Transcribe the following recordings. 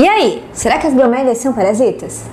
E aí, será que as bromélias são parasitas?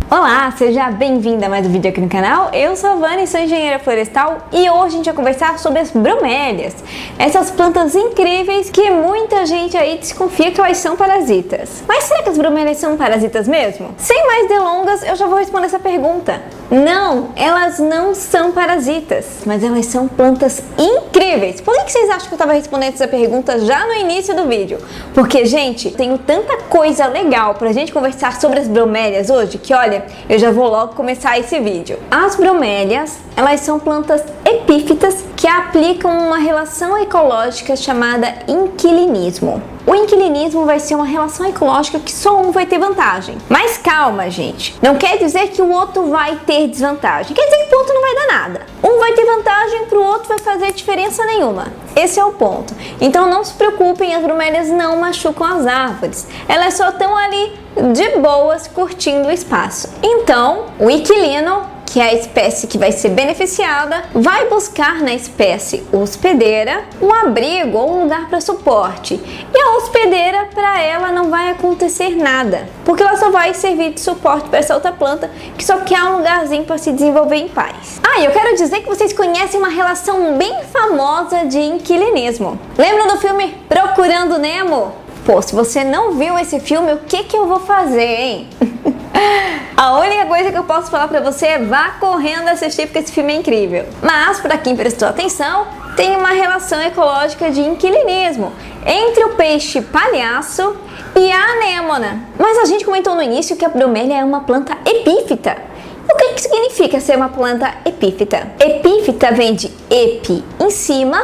Olá, seja bem-vinda a mais um vídeo aqui no canal. Eu sou a Vani, sou engenheira florestal e hoje a gente vai conversar sobre as bromélias. Essas plantas incríveis que muita gente aí desconfia que elas são parasitas. Mas será que as bromélias são parasitas mesmo? Sem mais delongas, eu já vou responder essa pergunta. Não, elas não são parasitas, mas elas são plantas incríveis. Por que vocês acham que eu estava respondendo essa pergunta já no início do vídeo? Porque, gente, tenho tanta coisa legal pra gente conversar sobre as bromélias hoje que, olha, eu já vou logo começar esse vídeo. As bromélias, elas são plantas epífitas que aplicam uma relação ecológica chamada inquilinismo. O inquilinismo vai ser uma relação ecológica que só um vai ter vantagem. Mas calma, gente. Não quer dizer que o outro vai ter desvantagem. Quer dizer que o outro não vai dar nada. Um vai ter vantagem, pro outro vai fazer diferença nenhuma. Esse é o ponto. Então não se preocupem, as bromélias não machucam as árvores. Elas só estão ali de boas, curtindo o espaço. Então, o inquilino, que é a espécie que vai ser beneficiada, vai buscar na espécie hospedeira um abrigo ou um lugar para suporte. E a hospedeira, para ela, não vai acontecer nada, porque ela só vai servir de suporte para essa outra planta que só quer um lugarzinho para se desenvolver em paz. Ah, e eu quero dizer que vocês conhecem uma relação bem famosa de inquilinismo. Lembra do filme Procurando Nemo? Pô, se você não viu esse filme, o que eu vou fazer, hein? A única coisa que eu posso falar pra você é vá correndo assistir, porque esse filme é incrível. Mas, pra quem prestou atenção, tem uma relação ecológica de inquilinismo entre o peixe palhaço e a anêmona. Mas a gente comentou no início que a bromélia é uma planta epífita. O que significa ser uma planta epífita? Epífita vem de epi, em cima,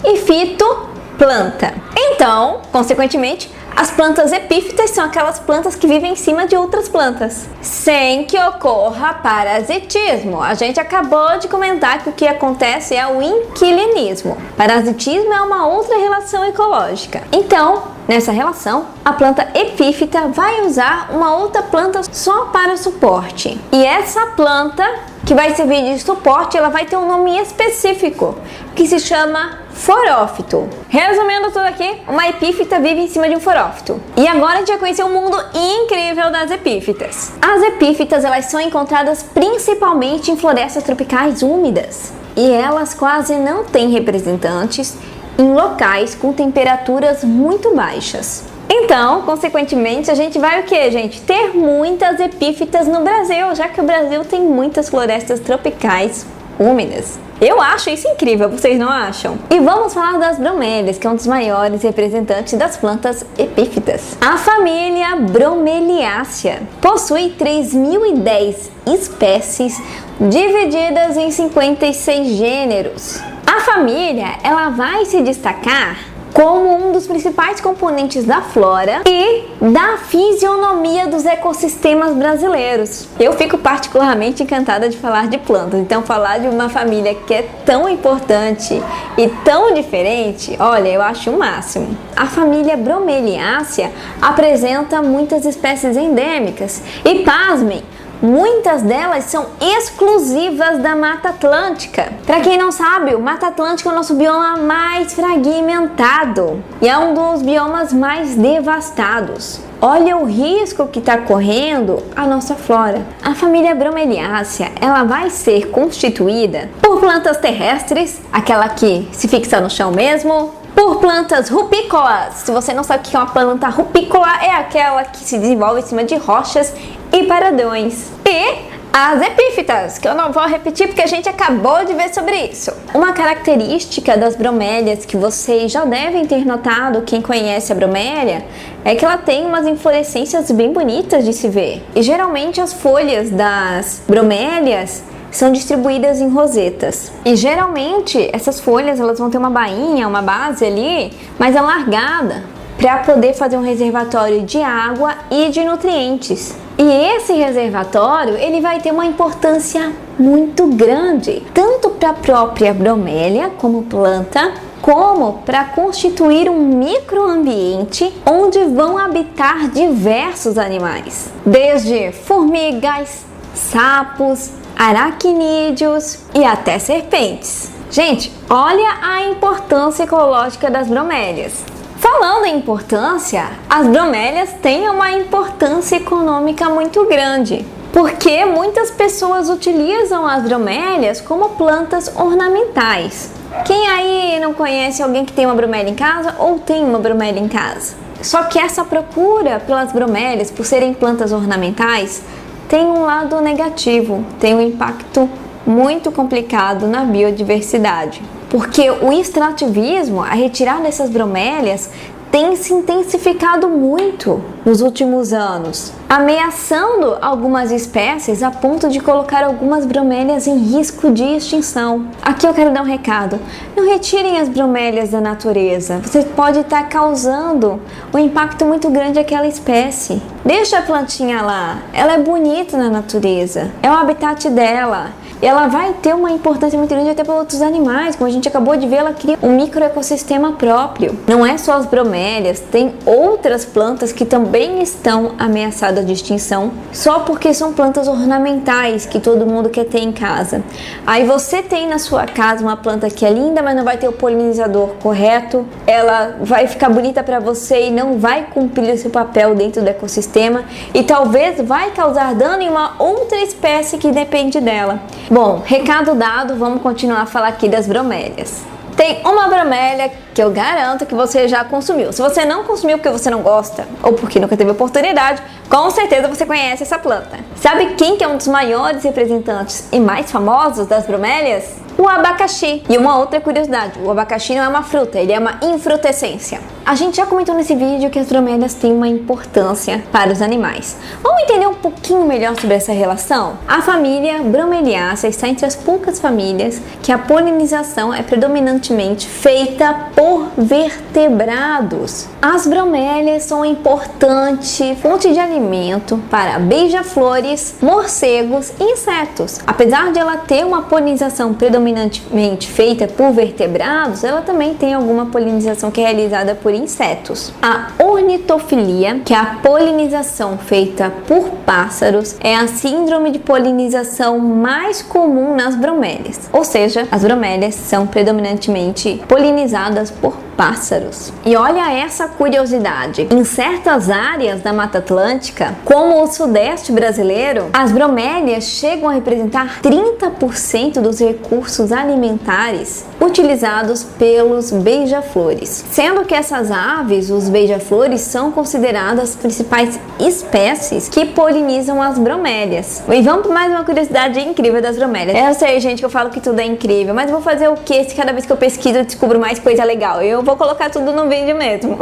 e fito, planta. Então, consequentemente, as plantas epífitas são aquelas plantas que vivem em cima de outras plantas, sem que ocorra parasitismo. A gente acabou de comentar que o que acontece é o inquilinismo. Parasitismo é uma outra relação ecológica. Então, nessa relação, a planta epífita vai usar uma outra planta só para suporte. E essa planta que vai servir de suporte, ela vai ter um nome específico, que se chama forófito. Resumindo tudo aqui, uma epífita vive em cima de um forófito. E agora a gente vai conhecer um mundo incrível das epífitas. As epífitas, elas são encontradas principalmente em florestas tropicais úmidas. E elas quase não têm representantes em locais com temperaturas muito baixas. Então, consequentemente, a gente vai o que, gente? Ter muitas epífitas no Brasil, já que o Brasil tem muitas florestas tropicais úmidas. Eu acho isso incrível, vocês não acham? E vamos falar das bromélias, que é um dos maiores representantes das plantas epífitas. A família Bromeliaceae possui 3.010 espécies divididas em 56 gêneros. A família, ela vai se destacar como um dos principais componentes da flora e da fisionomia dos ecossistemas brasileiros. Eu fico particularmente encantada de falar de plantas, então falar de uma família que é tão importante e tão diferente, olha, eu acho o máximo. A família Bromeliaceae apresenta muitas espécies endêmicas e, pasmem, muitas delas são exclusivas da Mata Atlântica. Para quem não sabe, o Mata Atlântica é o nosso bioma mais fragmentado e é um dos biomas mais devastados. Olha o risco que está correndo a nossa flora. A família Bromeliaceae, ela vai ser constituída por plantas terrestres, aquela que se fixa no chão mesmo, por plantas rupícolas. Se você não sabe o que é uma planta rupícola, é aquela que se desenvolve em cima de rochas e paredões. E as epífitas, que eu não vou repetir porque a gente acabou de ver sobre isso. Uma característica das bromélias que vocês já devem ter notado, quem conhece a bromélia, é que ela tem umas inflorescências bem bonitas de se ver. E geralmente as folhas das bromélias são distribuídas em rosetas. E geralmente essas folhas, elas vão ter uma bainha, uma base ali, mais alargada, para poder fazer um reservatório de água e de nutrientes. E esse reservatório, ele vai ter uma importância muito grande, tanto para a própria bromélia como planta, como para constituir um microambiente onde vão habitar diversos animais, desde formigas, sapos, aracnídeos e até serpentes. Gente, olha a importância ecológica das bromélias. Falando em importância, as bromélias têm uma importância econômica muito grande, porque muitas pessoas utilizam as bromélias como plantas ornamentais. Quem aí não conhece alguém que tem uma bromélia em casa ou tem uma bromélia em casa? Só que essa procura pelas bromélias, por serem plantas ornamentais, tem um lado negativo, tem um impacto muito complicado na biodiversidade. Porque o extrativismo, a retirada dessas bromélias, tem se intensificado muito nos últimos anos, ameaçando algumas espécies a ponto de colocar algumas bromélias em risco de extinção. Aqui eu quero dar um recado: não retirem as bromélias da natureza, você pode estar causando um impacto muito grande àquela espécie. Deixa a plantinha lá, ela é bonita na natureza, é o habitat dela. E ela vai ter uma importância muito grande até para outros animais, como a gente acabou de ver, ela cria um microecossistema próprio. Não é só as bromélias, tem outras plantas que também estão ameaçadas de extinção, só porque são plantas ornamentais que todo mundo quer ter em casa. Aí você tem na sua casa uma planta que é linda, mas não vai ter o polinizador correto, ela vai ficar bonita para você e não vai cumprir o seu papel dentro do ecossistema, e talvez vai causar dano em uma outra espécie que depende dela. Bom, recado dado, vamos continuar a falar aqui das bromélias. Tem uma bromélia que eu garanto que você já consumiu. Se você não consumiu porque você não gosta ou porque nunca teve oportunidade, com certeza você conhece essa planta. Sabe quem que é um dos maiores representantes e mais famosos das bromélias? O abacaxi. E uma outra curiosidade, o abacaxi não é uma fruta, ele é uma infrutescência. A gente já comentou nesse vídeo que as bromélias têm uma importância para os animais. Vamos entender um pouquinho melhor sobre essa relação? A família Bromeliaceae está entre as poucas famílias que a polinização é predominantemente feita por vertebrados. As bromélias são uma importante fonte de alimento para beija-flores, morcegos e insetos. Apesar de ela ter uma polinização predominantemente feita por vertebrados, ela também tem alguma polinização que é realizada por insetos. A ornitofilia, que é a polinização feita por pássaros, é a síndrome de polinização mais comum nas bromélias. Ou seja, as bromélias são predominantemente polinizadas por pássaros. E olha essa curiosidade: em certas áreas da Mata Atlântica, como o sudeste brasileiro, as bromélias chegam a representar 30% dos recursos alimentares utilizados pelos beija-flores, sendo que essas aves, os beija-flores, são consideradas as principais espécies que polinizam as bromélias. E vamos para mais uma curiosidade incrível das bromélias. Eu sei, gente, que eu falo que tudo é incrível, mas eu vou fazer o que se cada vez que eu pesquiso eu descubro mais coisa legal? Eu vou colocar tudo no vídeo mesmo.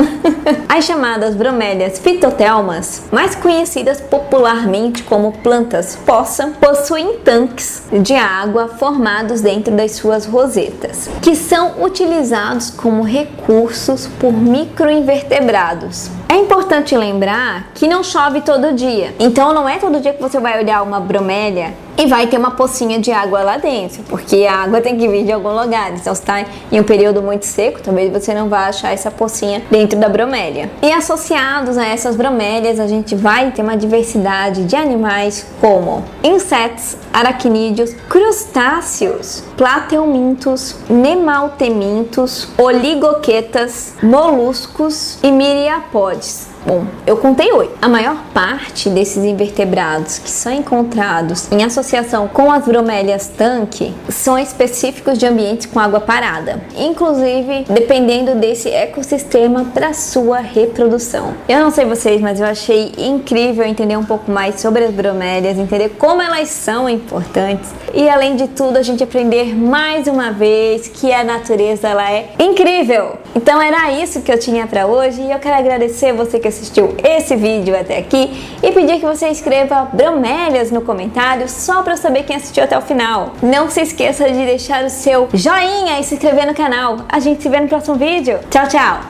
As chamadas bromélias fitotelmas, mais conhecidas popularmente como plantas poça, possuem tanques de água formados dentro das suas rosetas, que são utilizados como recursos por microinvertebrados. É importante lembrar que não chove todo dia, então não é todo dia que você vai olhar uma bromélia e vai ter uma pocinha de água lá dentro, porque a água tem que vir de algum lugar. Então, se está em um período muito seco, talvez você não vá achar essa pocinha dentro da bromélia. E associados a essas bromélias, a gente vai ter uma diversidade de animais como insetos, aracnídeos, crustáceos, plateumintos, nemaltemintos, oligoquetas, moluscos e miriapódes. Bom, eu contei 8. A maior parte desses invertebrados que são encontrados em associação com as bromélias tanque são específicos de ambientes com água parada, inclusive dependendo desse ecossistema para sua reprodução. Eu não sei vocês, mas eu achei incrível entender um pouco mais sobre as bromélias, entender como elas são importantes e, além de tudo, a gente aprender mais uma vez que a natureza ela é incrível. Então era isso que eu tinha para hoje e eu quero agradecer você que assistiu esse vídeo até aqui e pedir que você escreva bromélias no comentário só para eu saber quem assistiu até o final. Não se esqueça de deixar o seu joinha e se inscrever no canal. A gente se vê no próximo vídeo. Tchau, tchau!